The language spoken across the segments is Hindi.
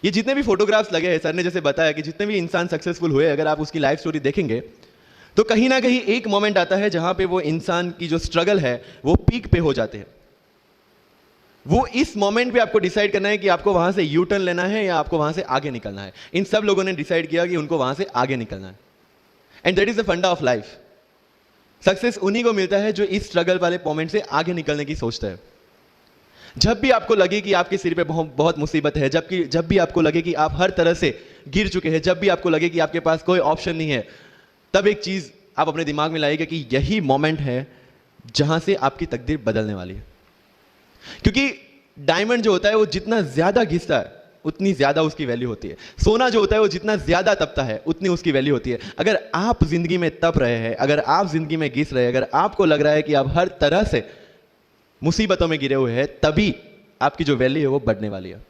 ये जितने भी फोटोग्राफ्स लगे हैं, सर ने जैसे बताया कि जितने भी इंसान सक्सेसफुल हुए, अगर आप उसकी लाइफ स्टोरी देखेंगे तो कहीं ना कहीं एक मोमेंट आता है जहां पे वो इंसान की जो स्ट्रगल है वो पीक पे हो जाते हैं। वो इस मोमेंट पे आपको डिसाइड करना है कि आपको वहां से यू टर्न लेना है या आपको वहां से आगे निकलना है। इन सब लोगों ने डिसाइड किया कि उनको वहां से आगे निकलना है, एंड दैट इज द फंडा ऑफ लाइफ। सक्सेस उन्हीं को मिलता है जो इस स्ट्रगल वाले मोमेंट से आगे निकलने की सोचता है। जब भी आपको लगे कि आपके सिर पे बहुत मुसीबत है, जब भी आपको लगे कि आप हर तरह से गिर चुके हैं, जब भी आपको लगे कि आपके पास कोई ऑप्शन नहीं है, तब एक चीज आप अपने दिमाग में लाइएगा कि यही मोमेंट है जहां से आपकी तकदीर बदलने वाली है। क्योंकि डायमंड जो होता है वो जितना ज्यादा घिसता है उतनी ज्यादा उसकी वैल्यू होती है। सोना जो होता है वो जितना ज्यादा तपता है उतनी उसकी वैल्यू होती है। अगर आप जिंदगी में तप रहे हैं, अगर आप जिंदगी में घिस रहे हैं, अगर आपको लग रहा है कि आप हर तरह से मुसीबतों में गिरे हुए हैं, तभी आपकी जो वैल्यू है वो बढ़ने वाली है।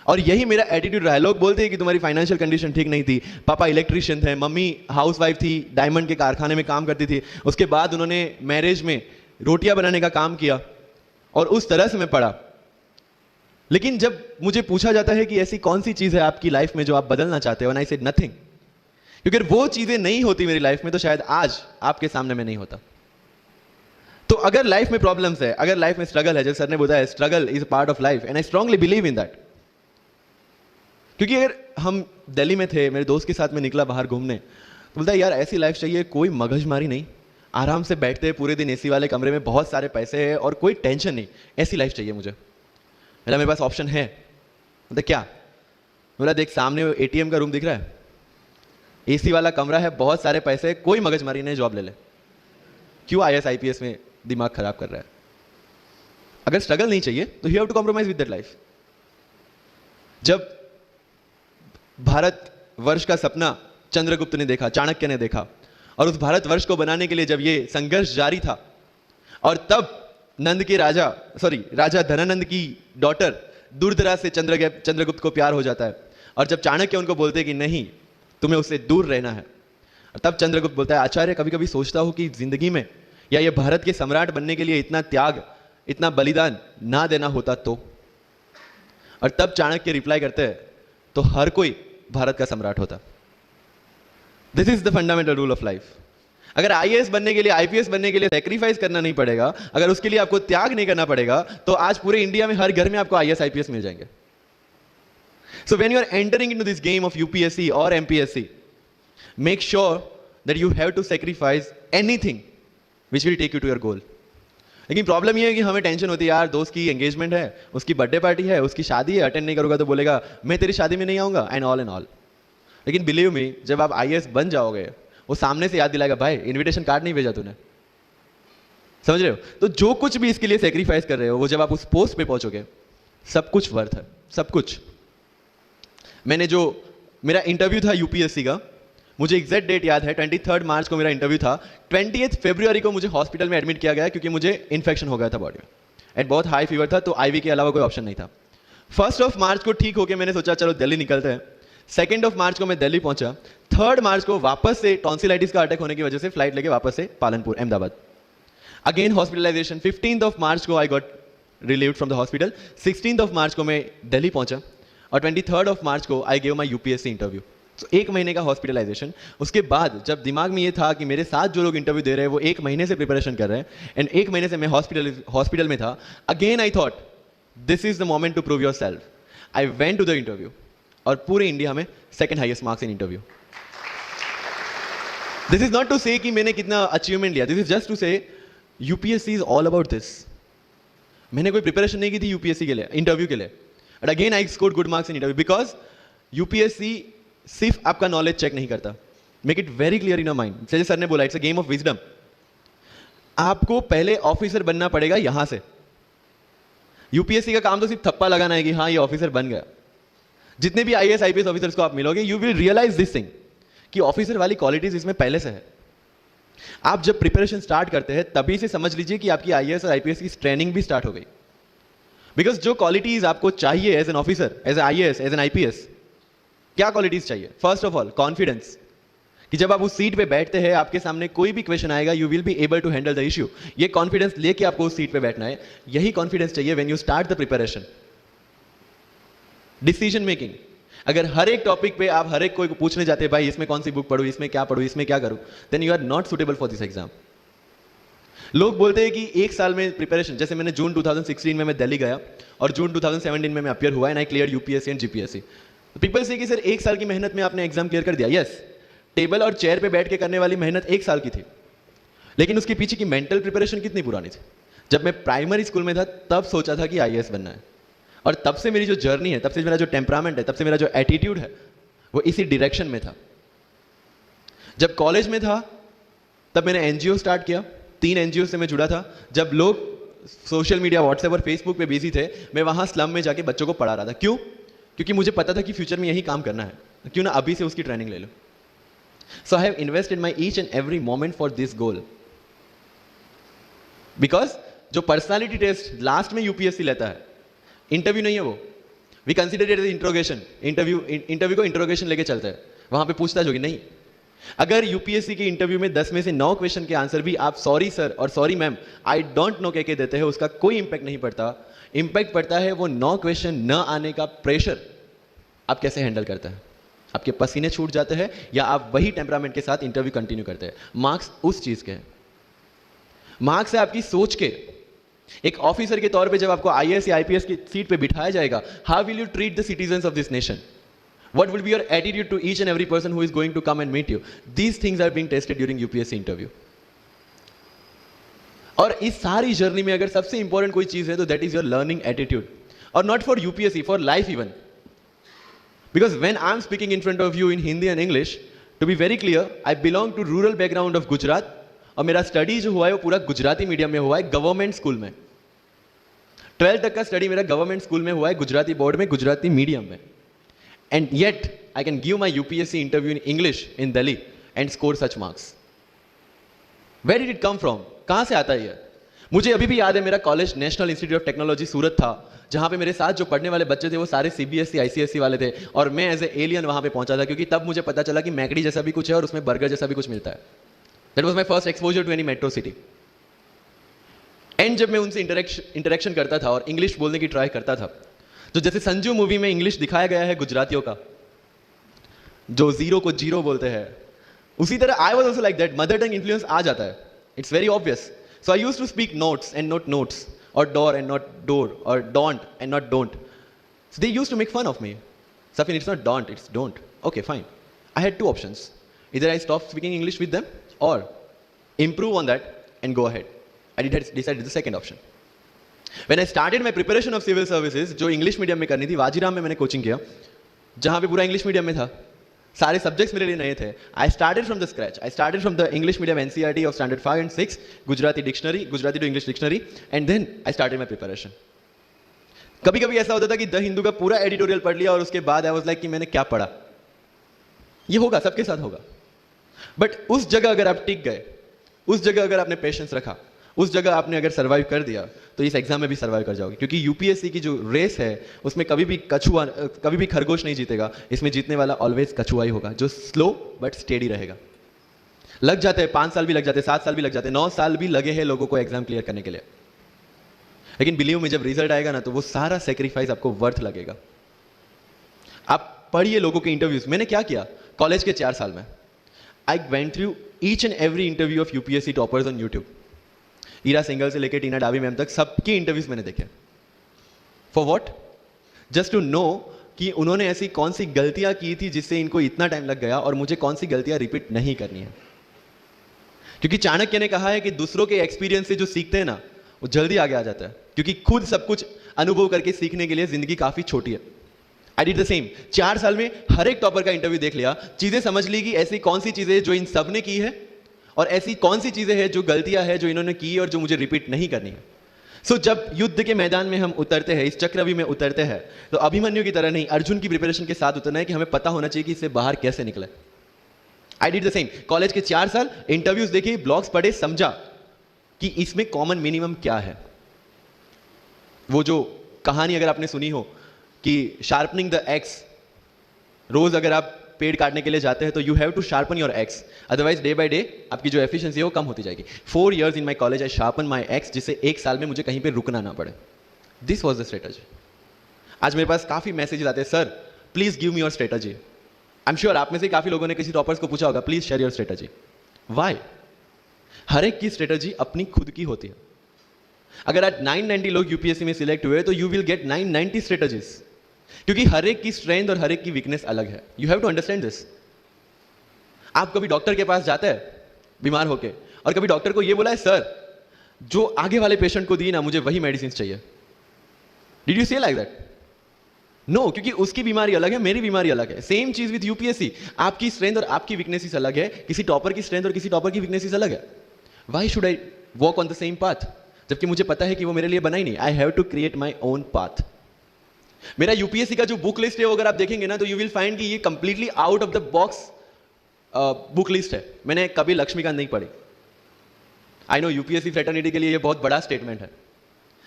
और यही मेरा एटीट्यूड रहा है। लोग बोलते हैं कि तुम्हारी फाइनेंशियल कंडीशन ठीक नहीं थी, पापा इलेक्ट्रिशियन थे, मम्मी हाउसवाइफ थी, डायमंड के कारखाने में काम करती थी, उसके बाद उन्होंने मैरिज में रोटियां बनाने का काम किया और उस तरह से मैं पढ़ा। लेकिन जब मुझे पूछा जाता है कि ऐसी कौन सी चीज है आपकी लाइफ में जो आप बदलना चाहते हो, एंड आई सेड नथिंग। क्योंकि वो चीजें नहीं होती मेरी लाइफ में तो शायद आज आपके सामने में नहीं होता। तो अगर लाइफ में प्रॉब्लम्स है, अगर लाइफ में स्ट्रगल है, जैसे सर ने बताया struggle is a part of life, and I strongly believe in that. क्योंकि अगर हम दिल्ली में थे, मेरे दोस्त के साथ में निकला बाहर घूमने, तो बोलता है यार ऐसी लाइफ चाहिए, कोई मगजमारी नहीं, आराम से बैठते हैं पूरे दिन एसी वाले कमरे में, बहुत सारे पैसे हैं और कोई टेंशन नहीं, ऐसी लाइफ चाहिए मुझे। मेरे पास ऑप्शन है। बोलता क्या? बोला देख सामने एटीएम का रूम दिख रहा है, एसी वाला कमरा है, बहुत सारे पैसे, कोई मगजमारी नहीं, जॉब ले ले। क्यों आईएएस आईपीएस में दिमाग खराब कर रहा है? अगर स्ट्रगल नहीं चाहिए तो you have to compromise with that life. जब भारत वर्ष का सपना चंद्रगुप्त ने देखा, चाणक्य ने देखा, और उस भारत वर्ष को बनाने के लिए जब ये संघर्ष जारी था, और तब नंद के राजा धनानंद की डॉटर दुर्धरा से चंद्रगुप्त को प्यार हो जाता है, और जब चाणक्य उनको बोलते हैं कि नहीं तुम्हें उससे दूर रहना है, तब चंद्रगुप्त बोलता है आचार्य कभी कभी सोचता हूं कि जिंदगी में या ये भारत के सम्राट बनने के लिए इतना त्याग, इतना बलिदान ना देना होता तो। और तब चाणक्य रिप्लाई करते हैं तो हर कोई भारत का सम्राट होता। This is the fundamental rule of life. अगर आईएएस बनने के लिए, आईपीएस बनने के लिए सैक्रिफाइस करना नहीं पड़ेगा, अगर उसके लिए आपको त्याग नहीं करना पड़ेगा, तो आज पूरे इंडिया में हर घर में आपको आईएएस आईपीएस मिल जाएंगे। So when you are entering into this game of UPSC और MPSC, make sure that you have to sacrifice anything which will take you to your goal. लेकिन प्रॉब्लम यह है कि हमें टेंशन होती है, यार दोस्त की एंगेजमेंट है, उसकी बर्थडे पार्टी है, उसकी शादी है, अटेंड नहीं करूंगा तो बोलेगा मैं तेरी शादी में नहीं आऊंगा, एंड ऑल। लेकिन बिलीव मी, जब आप आईएएस बन जाओगे, वो सामने से याद दिलाएगा भाई इनविटेशन कार्ड नहीं भेजा तूने। समझ रहे हो? तो जो कुछ भी इसके लिए सेक्रीफाइस कर रहे हो, वो जब आप उस पोस्ट पे पहुंचोगे, सब कुछ वर्थ है, सब कुछ। मेरा इंटरव्यू था यूपीएससी का, मुझे एग्जैक्ट डेट याद है, 23 मार्च को मेरा इंटरव्यू था। 28 फरवरी को मुझे हॉस्पिटल में एडमिट किया गया क्योंकि मुझे इन्फेक्शन हो गया था बॉडी में, एंड बहुत हाई फीवर था, तो आईवी के अलावा कोई ऑप्शन नहीं था। 1 मार्च को ठीक होकर मैंने सोचा चलो दिल्ली निकलते हैं। 2 मार्च को मैं दिल्ली पहुंचा। 3 मार्च को वापस से टॉन्सिलाइटिस का अटैक होने की वजह से फ्लाइट लेके वापस से पालनपुर, अहमदाबाद, अगेन हॉस्पिटलाइजेशन। 15 मार्च को I got relieved from the hospital. 16 मार्च को मैं दिल्ली पहुंचा, और 23 मार्च को I gave my UPSC interview. तो 1 महीने का हॉस्पिटलाइजेशन। उसके बाद जब दिमाग में ये था कि मेरे साथ जो लोग इंटरव्यू दे रहे हैं वो 1 महीने से प्रिपरेशन कर रहे हैं, एंड 1 महीने से मैं हॉस्पिटल में था, again I thought this is the moment to prove yourself. I went to the interview, और पूरे इंडिया में 2nd highest marks in interview. This is not to say कि मैंने कितना अचीवमेंट लिया, this is just to say UPSC is all about this. मैंने कोई प्रिपरेशन नहीं की थी यूपीएससी के लिए, इंटरव्यू के लिए, but again I scored good marks in interview, because UPSC सिर्फ आपका नॉलेज चेक नहीं करता। Make it very clear in your mind, जैसे सर ने बोला it's a game of wisdom. आपको पहले ऑफिसर बनना पड़ेगा यहां से। यूपीएससी का काम तो सिर्फ थप्पा लगाना है कि हाँ ये ऑफिसर बन गया। जितने भी आईएएस आईपीएस ऑफिसर्स को आप मिलोगे, you will realise this thing कि ऑफिसर वाली क्वालिटीज इसमें पहले से है। आप जब प्रिपरेशन स्टार्ट करते हैं तभी से समझ लीजिए कि आपकी आईएएस और आईपीएस की ट्रेनिंग भी स्टार्ट हो गई। बिकॉज जो क्वालिटीज आपको चाहिए as an officer, as an IAS, as an IPS, क्या क्वालिटीज चाहिए? फर्स्ट ऑफ ऑल कॉन्फिडेंस, कि जब आप उस सीट पे बैठते हैं, आपके सामने कोई भी क्वेश्चन आएगा, you will be able to handle the issue. ये कॉन्फिडेंस लेके आपको उस सीट पे बैठना है। यही कॉन्फिडेंस चाहिए when you start the preparation. Decision making, अगर हर एक टॉपिक पे आप हर एक कोई को पूछने जाते हैं भाई इसमें कौन सी बुक पढ़ूं, इसमें क्या पढ़ूं, इसमें क्या करूं, then you are not suitable for this exam. लोग बोलते हैं कि एक साल में प्रिपरेशन, जैसे मैंने जून 2016 में मैं दिल्ली गया और जून 2017 में मैं अपियर हुआ and I clear UPSC and GPSC. People से कि सर एक साल की मेहनत में आपने एग्जाम क्लियर कर दिया। यस, टेबल और चेयर पे बैठ के करने वाली मेहनत एक साल की थी, लेकिन उसके पीछे की मेंटल प्रिपरेशन कितनी पुरानी थी। जब मैं प्राइमरी स्कूल में था तब सोचा था कि आईएएस बनना है, और तब से मेरी जो जर्नी है, तब से मेरा जो टेम्परामेंट है, तब से मेरा जो एटीट्यूड है वो इसी डायरेक्शन में था। जब कॉलेज में था तब मैंने एनजीओ स्टार्ट किया, 3 एनजीओ से मैं जुड़ा था। जब लोग सोशल मीडिया व्हाट्सएप और फेसबुक पे बिजी थे, मैं वहां स्लम में जाके बच्चों को पढ़ा रहा था। क्यों? क्योंकि मुझे पता था कि फ्यूचर में यही काम करना है, क्यों ना अभी से उसकी ट्रेनिंग ले लो। So I have invested my each and every moment for this goal, because जो पर्सनालिटी टेस्ट लास्ट में यूपीएससी लेता है, इंटरव्यू नहीं है वो, we consider it as interrogation. Interview को इंट्रोगेशन लेके चलते हैं, वहां पे पूछताछ होगी नहीं। अगर यूपीएससी के इंटरव्यू में 10 में से 9 क्वेश्चन के आंसर भी आप सॉरी सर और sorry ma'am, I don't know कह के देते हैं, उसका कोई इंपैक्ट नहीं पड़ता। इंपैक्ट पड़ता है वो 9 क्वेश्चन न आने का प्रेशर आप कैसे हैंडल करते हैं। आपके पसीने छूट जाते हैं या आप वही टेम्परामेंट के साथ इंटरव्यू कंटिन्यू करते हैं। मार्क्स उस चीज के हैं, मार्क्स है आपकी सोच के। एक ऑफिसर के तौर पे जब आपको आईएएस या आईपीएस की सीट पे बिठाया जाएगा, how will you treat the citizens of this nation? What will be your attitude to each and every person who is going to come and meet you? These things are being tested during UPSC interview. और इस सारी जर्नी में अगर सबसे इंपॉर्टेंट कोई चीज है तो that is your learning attitude, और not for UPSC, for life even. Because when I am speaking in front of you in Hindi and English, to be very clear, I belong to rural background of Gujarat, और मेरा स्टडी जो हुआ है वो पूरा गुजराती मीडियम में हुआ है, गवर्नमेंट स्कूल में। 12th तक का स्टडी मेरा गवर्नमेंट स्कूल में हुआ है, गुजराती बोर्ड में, गुजराती मीडियम में। And yet, I can give my UPSC interview in English in Delhi and score such marks. Where did it come from? कहाँ से आता है ये? मुझे अभी भी याद है, मेरा college National Institute of Technology Surat था, जहाँ पे मेरे साथ जो पढ़ने वाले बच्चे थे वो सारे सीबीएसई आईसीएसई वाले थे, और मैं एज ए एलियन वहाँ पे पहुँचा था, क्योंकि तब मुझे पता चला कि मैकडी जैसा भी कुछ है और उसमें बर्गर जैसा भी कुछ मिलता है। That was my first exposure to any metro city. And जब मैं उनसे इंटरेक्शन करता था और इंग्लिश बोलने की ट्राई करता था, तो जैसे संजू मूवी में इंग्लिश दिखाया गया है गुजरातियों का, जो जीरो को जीरो बोलते हैं, उसी तरह I was also like that. Mother tongue influence आ जाता है, it's very obvious. So I used to speak notes and not notes, और डोर एंड नॉट डोर, और don't and not don't. So they used to make fun of me. Safin, it's not don't, it's don't. Okay fine, I had 2 options, इधर I stop speaking English with them और improve on that and go ahead. I decided the second option. When I started my preparation of civil services, जो इंग्लिश मीडियम में करनी थी, वाजीराम में मैंने कोचिंग किया, जहाँ पे पूरा इंग्लिश मीडियम में था, सारे सब्जेक्ट्स मेरे लिए नए थे। I started from the scratch, I started from the English medium NCERT of standard 5 and 6, Gujarati dictionary, Gujarati to English dictionary, and then I started my preparation. कभी कभी ऐसा होता था कि द हिंदू का पूरा एडिटोरियल पढ़ लिया और उसके बाद आई वाज लाइक कि मैंने क्या पढ़ा। ये होगा, सबके साथ होगा। बट उस जगह अगर आप टिक गए, उस जगह अगर आपने पेशेंस रखा, उस जगह आपने अगर सर्वाइव कर दिया, तो इस एग्जाम में भी सर्वाइव कर जाओगे। क्योंकि यूपीएससी की जो रेस है उसमें कभी भी खरगोश नहीं जीतेगा, इसमें जीतने वाला ऑलवेज कछुआ ही होगा, जो स्लो बट स्टेडी रहेगा। लग जाते हैं 5 साल भी लग जाते हैं, 7 साल भी लग जाते हैं, 9 साल भी लगे हैं लोगों को एग्जाम क्लियर करने के लिए, लेकिन बिलीव में जब रिजल्ट आएगा ना, तो वो सारा सेक्रीफाइस आपको वर्थ लगेगा। आप पढ़िए लोगों के इंटरव्यूज। मैंने क्या किया कॉलेज के 4 साल में, I went through each and every interview of UPSC toppers on YouTube. Ira Singhal से लेकर टीना डावी मैम तक सबके इंटरव्यूज मैंने देखे। For what? Just to know कि उन्होंने ऐसी कौन सी गलतियां की थी जिससे इनको इतना टाइम लग गया, और मुझे कौन सी गलतियां रिपीट नहीं करनी है। क्योंकि चाणक्य ने कहा है कि दूसरों के एक्सपीरियंस से जो सीखते हैं ना, वो जल्दी आगे आ जाता है, क्योंकि खुद सब कुछ अनुभव करके सीखने के लिए जिंदगी काफी छोटी है। I did the same. 4 साल में हर एक टॉपर का इंटरव्यू देख लिया, चीजें समझ ली कि ऐसी कौन सी चीजें जो इन सब ने की है, और ऐसी कौन सी चीजें हैं जो गलतियां हैं जो इन्होंने की और जो मुझे रिपीट नहीं करनी है। सो जब युद्ध के मैदान में हम उतरते हैं, इस चक्रव्यूह में उतरते हैं, तो अभिमन्यु की तरह नहीं, अर्जुन की प्रिपरेशन के साथ उतरना है कि हमें पता होना चाहिए कि इससे बाहर कैसे निकले। I did the same. College के 4 साल इंटरव्यूज देखे, ब्लॉग्स पढ़े, समझा कि इसमें कॉमन मिनिमम क्या है। वो जो कहानी अगर आपने सुनी हो कि शार्पनिंग द एक्स, रोज अगर आप पेड़ काटने के लिए जाते हैं तो you have to sharpen your axe, otherwise day by day आपकी जो एफिशिएंसी है वो कम होती जाएगी। 4 years in my college I sharpen my x, जिससे 1 साल में मुझे कहीं पे रुकना ना पड़े। This was the strategy. आज मेरे पास काफी मैसेजेस आते हैं, sir please give me your strategy. I am sure आप में से काफी लोगों ने किसी टॉपर्स को पूछा होगा, please share your strategy. Why? हर एक की स्ट्रेटजी अपनी खुद की होती है। अगर आज 990 लोग यूपीएससी में सिलेक्ट हुए तो यू विल गेट 990 स्ट्रेटजीज, क्योंकि हर एक की स्ट्रेंथ और हर एक की वीकनेस अलग है। You have to understand this. आप कभी डॉक्टर के पास जाते हैं बीमार होके, और कभी डॉक्टर को यह बोला है, सर जो आगे वाले पेशेंट को दी ना, मुझे वही मेडिसिन चाहिए। डिड यू से लाइक दैट? नो, क्योंकि उसकी बीमारी अलग है, मेरी बीमारी अलग है। सेम चीज विद यूपीएससी, आपकी स्ट्रेंथ और आपकी वीकनेसेस अलग है, किसी टॉपर की स्ट्रेंथ और किसी टॉपर की वीकनेसेस अलग है। Why should I walk on the same path, जबकि मुझे पता है कि वो मेरे लिए बना ही नहीं। I have to create my own path. मेरा यूपीएससी का जो बुक लिस्ट है, अगर आप देखेंगे ना, तो यू विल फाइंड कि ये completely out of the box book list है। मैंने कभी लक्ष्मीकांत नहीं पढ़ी। आई नो यूपीएससी फ्रेटर्निटी के लिए ये बहुत बड़ा स्टेटमेंट है।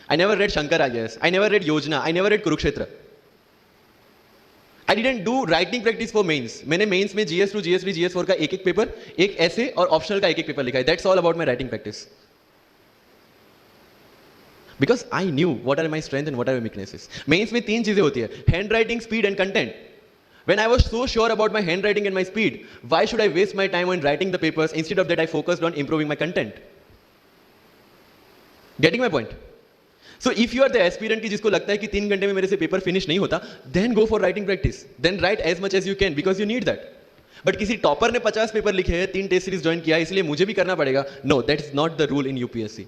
I never read Shankar IAS, I never read Yojana, I never read Kurukshetra. I didn't do writing practice for mains. मैंने मेंस में GS2, GS3, GS4 का एक एक पेपर, एक ऐसे और ऑप्शनल का एक एक पेपर लिखा है। That's all about my writing practice. Because I knew what are my strength and what are my weaknesses. Mains में 3 चीजें होती है, handwriting, speed and content. When I was so sure about my handwriting and my speed, why should I waste my time on writing the papers? Instead of that, I focused on improving my content. Getting my point? So if you are the aspirant की जिसको लगता है कि 3 घंटे में मेरे से पेपर फिनिश नहीं होता, then go for writing practice. Then write as much as you can because you need that. But किसी टॉपर ने 50 पेपर लिखे हैं, 3 टेस्ट सीरीज ज्वाइन किया है, इसलिए मुझे भी करना पड़ेगा। No, that is not the rule in UPSC.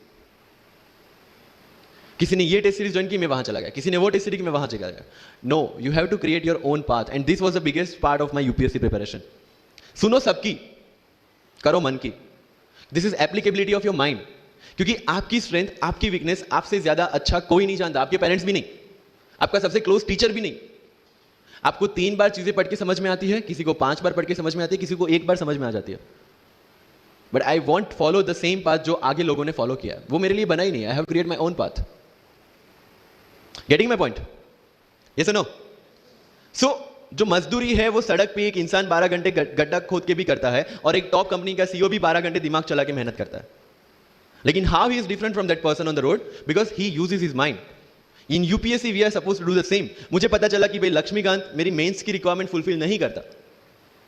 किसी ने ये टेस्ट सीरीज ज्वाइन की, मैं वहां चला गया, किसी ने वो टेस्ट सीरीज की, मैं वहां चला गया। No, you have to create your own path, and this was the biggest part of my UPSC preparation. सुनो सबकी, करो मन की। This is applicability of your mind, क्योंकि आपकी स्ट्रेंथ, आपकी वीकनेस आपसे ज्यादा अच्छा कोई नहीं जानता। आपके पेरेंट्स भी नहीं, आपका सबसे क्लोज टीचर भी नहीं। आपको 3 बार चीजें पढ़ के समझ में आती है, किसी को 5 बार पढ़ के समझ में आती है, किसी को 1 बार समझ में आ जाती है। But I want follow the same path जो आगे लोगों ने फॉलो किया। वो मेरे लिए बना ही नहीं। I have create my own path. Getting my point? Yes or no? So, जो मजदूरी है वो सड़क पे एक इंसान 12 घंटे गड्ढा खोद के भी करता है, और एक टॉप कंपनी का CEO भी 12 घंटे दिमाग चला के मेहनत करता है। लेकिन how he is different from that person on the road? Because he uses his mind. In UPSC we are supposed to do the same. मुझे पता चला कि भाई लक्ष्मीकांत मेरी मेंस की रिक्वायरमेंट फुलफिल नहीं करता।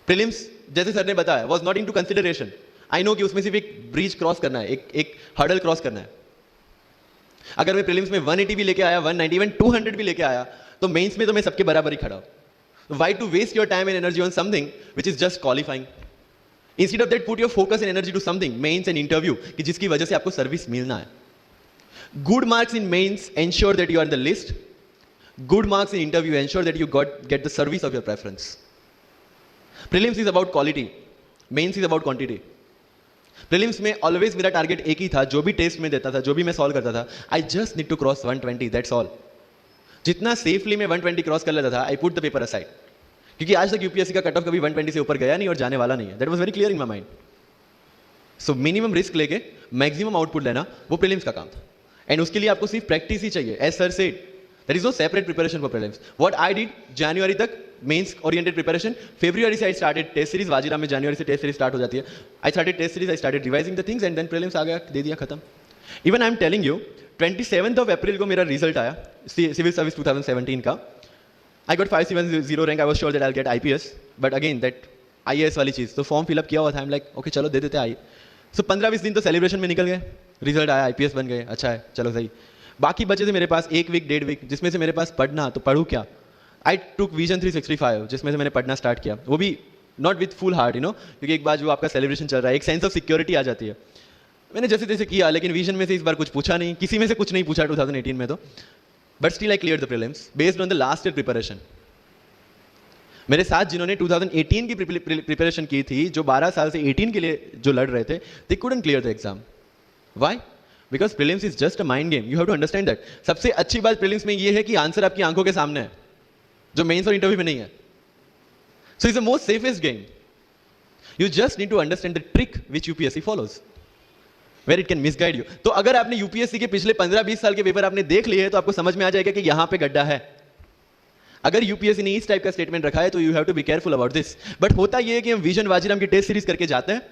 प्रीलिम्स जैसे सर ने बताया was not into consideration. I know कि उसमें सिर्फ एक ब्रिज क्रॉस करना है, एक हर्डल क्रॉस करना है। अगर मैं प्रीलिम्स में 180 भी लेके आया, 190, इवन 200 भी लेके आया, तो मेंस में तो मैं सबके बराबर ही खड़ा हूं। Why to waste your time and energy on something which is just qualifying? Instead of that put your focus and energy to something, mains and interview, कि जिसकी वजह से आपको सर्विस मिलना है। Good marks in mains ensure that you are in the list. Good marks in interview ensure that you get the service of your preference. Prelims is about quality, mains is about quantity. Prelims में ऑलवेज मेरा टारगेट एक ही था, जो भी टेस्ट में देता था, जो भी मैं सॉल्व करता था, I just need to cross 120, that's all. जितना सेफली मैं 120 क्रॉस कर लेता था, I put the paper aside, क्योंकि आज तक यूपीएससी का कट ऑफ कभी 120 से ऊपर गया नहीं और जाने वाला नहीं है। That was very clear in my mind. So minimum risk लेके मैक्सिमम आउटपुट लेना, वो प्रीलिम्स का काम था। एंड उसके लिए आपको सिर्फ प्रैक्टिस ही चाहिए। As sir said, there is no separate preparation for prelims. What I did, जनवरी तक मेंस ओरिएंटेड प्रिपरेशन, फरवरी से I started test series. Vajiram में जनवरी से टेस्ट सीरीज स्टार्ट हो जाती है। I started test series, I started revising the things, and then prelims आ गया, दे दिया, खत्म। Even I am telling you, 27 of April को मेरा रिजल्ट आया सिविल सर्विस 2017 का। I got 570 rank. I was sure that I will get IPS, but again that IAS वाली चीज, तो फॉर्म फिलअप किया हुआ था। आई एम लाइक ओके चलो दे देते आई। सो 15-20 दिन तो सेलिब्रेशन में निकल गए। रिजल्ट आया, आईपीएस बन गए, अच्छा है, चलो सही। बाकी बचे थे मेरे पास 1 वीक 1.5 वीक, जिसमें से मेरे पास पढ़ना, तो पढ़ूँ क्या? आई टुक विजन 365, जिसमें से मैंने पढ़ना स्टार्ट किया, वो भी not with full heart, you know, क्योंकि एक बार जो आपका सेलिब्रेशन चल रहा है, एक सेंस ऑफ सिक्योरिटी आ जाती है। मैंने जैसे तैसे किया, लेकिन विजन में से इस बार कुछ पूछा नहीं, किसी में से कुछ नहीं पूछा 2018 में तो, but still I clear the prelims based on the last year preparation. मेरे साथ जिन्होंने 2018 की प्रिपरेशन की थी, जो 12 साल से 18 के लिए जो लड़ रहे थे, they couldn't clear the exam. Why? Because prelims is just a mind game, you have to understand that. सबसे अच्छी बात प्रीलिम्स में ये है कि आंसर आपकी आंखों के सामने है, जो मेंस और इंटरव्यू में नहीं है। So it's the most safest game. You just need to understand the trick which UPSC follows, where it can misguide you. तो अगर आपने यूपीएससी के पिछले 15-20 साल के पेपर आपने देख लिए हैं, तो आपको समझ में आ जाएगा कि यहां पे गड्ढा है। अगर यूपीएससी ने इस टाइप का स्टेटमेंट रखा है, तो you have to be careful about this. But होता यह है कि हम विजन वाजीराम की टेस्ट सीरीज करके जाते हैं,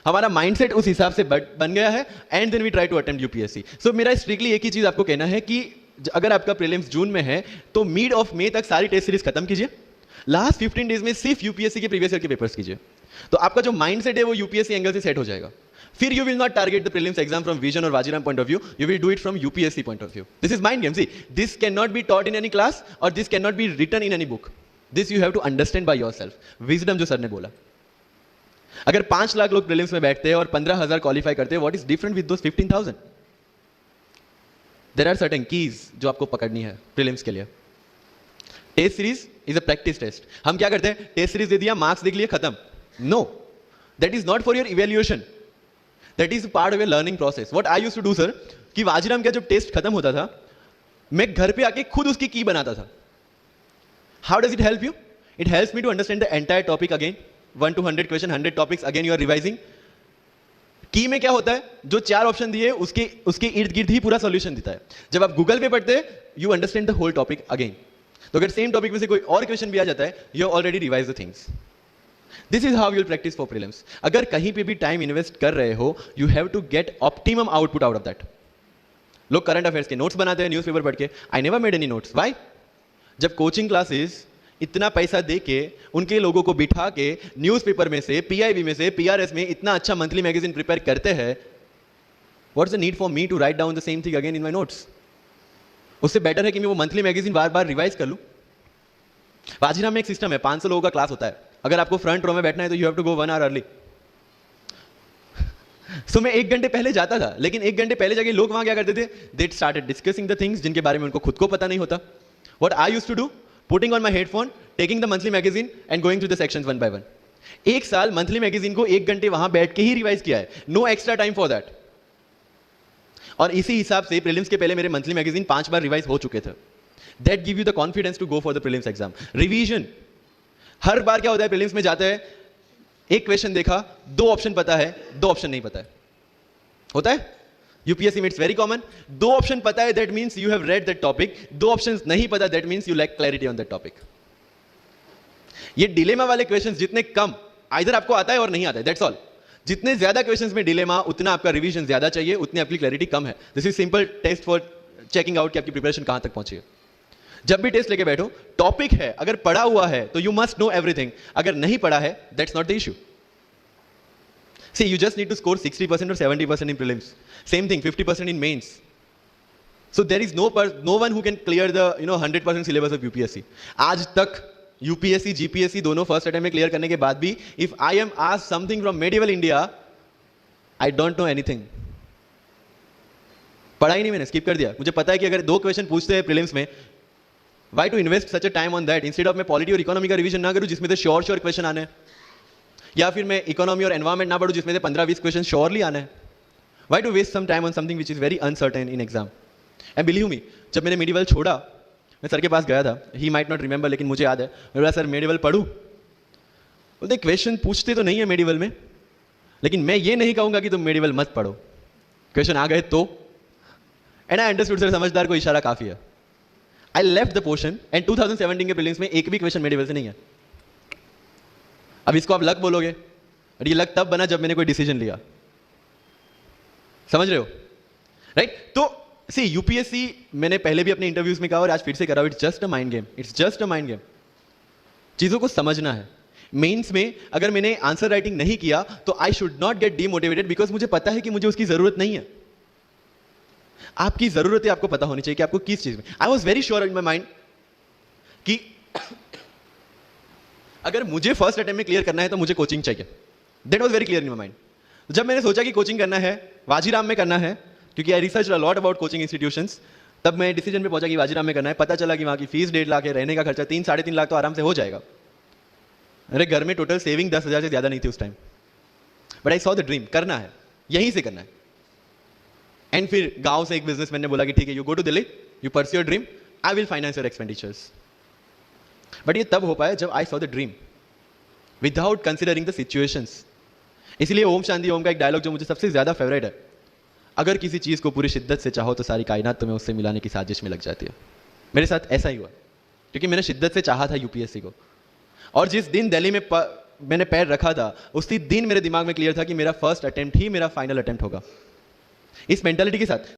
हमारा माइंडसेट उस हिसाब से बन गया है, and then we try to attempt UPSC. So मेरा स्ट्रिक्टली एक ही चीज आपको कहना है कि अगर आपका प्रीलिम्स जून में है तो मिड ऑफ मई तक सारी टेस्ट सीरीज खत्म कीजिए, लास्ट 15 डेज में सिर्फ यूपीएससी के प्रीवियस ईयर के पेपर्स कीजिए, तो आपका जो माइंडसेट है वो यूपीएससी एंगल से सेट हो जाएगा। फिर you will not target the prelims exam from Vision और Vajiram point of view, you will do it from UPSC point of view. This is mind game, see this can not be taught in any class और this can not be written in any book, this you have to understand by yourself. Wisdom जो सर ने बोला, अगर 5 लाख लोग प्रीलिम्स में बैठते हैं और 15,000 क्वालिफाई करते हैं, what is different with those 15,000? There are certain keys जो आपको पकड़नी है प्रीलिम्स के लिए। Test series is a practice test. हम क्या करते हैं, टेस्ट सीरीज दे दिया, मार्क्स देख लिए, खत्म। No, that is not for your evaluation, that is part of your learning process. What I used to do sir, कि वाजीराम का जब टेस्ट खत्म होता था, मैं घर पे आके खुद उसकी की बनाता था। How does it help you? It helps me to understand the entire topic again, 1 to 100 question, 100 topics, again you are revising. की में क्या होता है, जो 4 ऑप्शन दिए उसके इर्द गिर्द ही पूरा सॉल्यूशन देता है। जब आप गूगल पे पढ़ते हैं, you understand the whole topic again. तो अगर सेम टॉपिक में से कोई और क्वेश्चन भी आ जाता है, you already revise the things. This is how you will practice for prelims. अगर कहीं पे भी टाइम इन्वेस्ट कर रहे हो, you have to get optimum output out of that. लोग करंट अफेयर्स के नोट्स बनाते हैं न्यूज़पेपर पढ़ के, I never made any notes. Why? जब कोचिंग क्लासेस इतना पैसा दे के उनके लोगों को बिठा के न्यूज़पेपर में से, पीआईबी में से, पीआरएस में इतना अच्छा मंथली मैगजीन प्रिपेयर करते हैं, what's the need for me to write down the same thing again in my notes? उससे बेटर है कि मैं वो मंथली मैगजीन बार बार रिवाइज कर लूं। वाजीराम में एक सिस्टम है, 500 लोगों का क्लास होता है। अगर आपको फ्रंट रो में बैठना है तो you have to go 1 hour early. So मैं 1 घंटे पहले जाता था, लेकिन 1 घंटे पहले जाके लोग वहां क्या करते थे, they started discussing the things जिनके बारे में उनको खुद को पता नहीं होता। What I used to do, putting on my headphone, taking the monthly magazine and going through the sections one by one. 1 साल मंथली मैगजीन को 1 घंटे वहां बैठ के ही रिवाइज किया है, no extra time for that. और इसी हिसाब से प्रीलिम्स के पहले मेरे मंथली मैगजीन 5 बार रिवाइज हो चुके थे। That give you the confidence to go for the prelims exam. Revision, हर बार क्या होता है प्रीलिम्स में जाते हैं, एक क्वेश्चन देखा, 2 ऑप्शन पता है, 2 ऑप्शन नहीं पता है, होता है यूपीएससी में, इट्स वेरी कॉमन। 2 ऑप्शन पता है, that means you have read that topic, 2 options नहीं पता, that means you lack clarity on that topic. ये डिलेमा वाले क्वेश्चंस जितने कम, आइदर आपको आता है और नहीं आता है, दैट्स ऑल। जितने ज्यादा क्वेश्चंस में डिलेमा, उतना आपका रिवीजन ज्यादा चाहिए, उतनी आपकी क्लैरिटी कम है। This is simple test for checking out कि आपकी प्रिपरेशन कहां तक पहुंची है। जब भी टेस्ट लेके बैठो, टॉपिक है, अगर पढ़ा हुआ है तो यू मस्ट नो एवरीथिंग, अगर नहीं पढ़ा है that's not the issue. See, you just need to score 60% or 70% in prelims. Same thing, 50% in mains. So there is no one who can clear the 100% syllabus of UPSC. आज तक UPSC, GPSC दोनों फर्स्ट अटेम्प्ट में क्लियर करने के बाद भी, if I am asked something from medieval India, I don't know anything. पढ़ा ही नहीं मैंने, स्किप कर दिया। मुझे पता है कि अगर 2 क्वेश्चन पूछते हैं प्रीलिम्स में, why to invest such a time on that? Instead of मैं पॉलिटी और इकोनॉमी का रिवीजन ना करूं जिसमें से श्योर क्वेश्चन आने हैं, या फिर मैं इकोनॉमी और एनवायरमेंट ना पढ़ूं जिसमें से 15-20 क्वेश्चन श्योरली आने हैं। Why to waste some time on something which is very uncertain in exam? And believe me, जब मैंने मेडिवल छोड़ा, मैं सर के पास गया था, ही माइट नॉट रिमेंबर, लेकिन मुझे याद है, मैं बोला सर मेडिवल पढ़ूं? बोलते क्वेश्चन पूछते तो नहीं है मेडिवल में, लेकिन मैं ये नहीं कहूंगा कि तुम मेडिवल मत पढ़ो, क्वेश्चन आ गए तो। एंड आई अंडरस्टूड सर, समझदार को इशारा काफी है। I left the portion and 2017 के प्रीलिम्स में एक भी क्वेश्चन मेडिवल से नहीं है। अब इसको आप लक बोलोगे, और ये लक तब बना जब मैंने कोई डिसीजन लिया, समझ रहे हो, राइट? तो सी यूपीएससी, मैंने पहले भी अपने इंटरव्यूज में कहा और आज फिर से करा, it's just a mind game, it's just a mind game. चीजों को समझना है। मेंस में अगर मैंने आंसर राइटिंग नहीं किया तो I should not gate demotivated, because मुझे पता है कि मुझे उसकी जरूरत नहीं है। आपकी जरूरत है, आपको पता होनी चाहिए कि आपको किस चीज में। I was very sure in my mind कि अगर मुझे फर्स्ट अटेम्प्ट में क्लियर करना है तो मुझे कोचिंग चाहिए। That was very clear in my mind. जब मैंने सोचा कि कोचिंग करना है, वाजीराम में करना है, क्योंकि I research a lot about coaching institutions, तब मैं डिसीजन पे पहुंचा कि वाजीराम में करना है। पता चला कि वहां की फीस 1.5 लाख है, रहने का खर्चा 3-3.5 लाख तो आराम से हो जाएगा। मेरे घर में टोटल सेविंग 10,000 से ज्यादा नहीं थी उस time, but I saw the dream, करना है, यहीं से करना है। एंड फिर गांव से एक बिजनेसमैन ने बोला कि ठीक है, you go to Delhi, you pursue your dream, I will finance your expenditures. But ये तब हो पाया जब I saw the dream without considering the situations. इसलिए ओम शांति ओम का एक डायलॉग जो मुझे सबसे ज्यादा फेवरेट है, अगर किसी चीज को पूरी शिद्दत से चाहो तो सारी कायनात तुम्हें उससे मिलाने की साजिश में लग जाती है। मेरे साथ ऐसा ही हुआ, क्योंकि मैंने शिद्दत से चाहा था यूपीएससी को, और जिस दिन दिल्ली में मैंने पैर रखा था, उसी दिन मेरे दिमाग में क्लियर था कि मेरा फर्स्ट अटेम्प्ट ही मेरा फाइनल अटेम्प्ट होगा। इस मेंटालिटी के साथ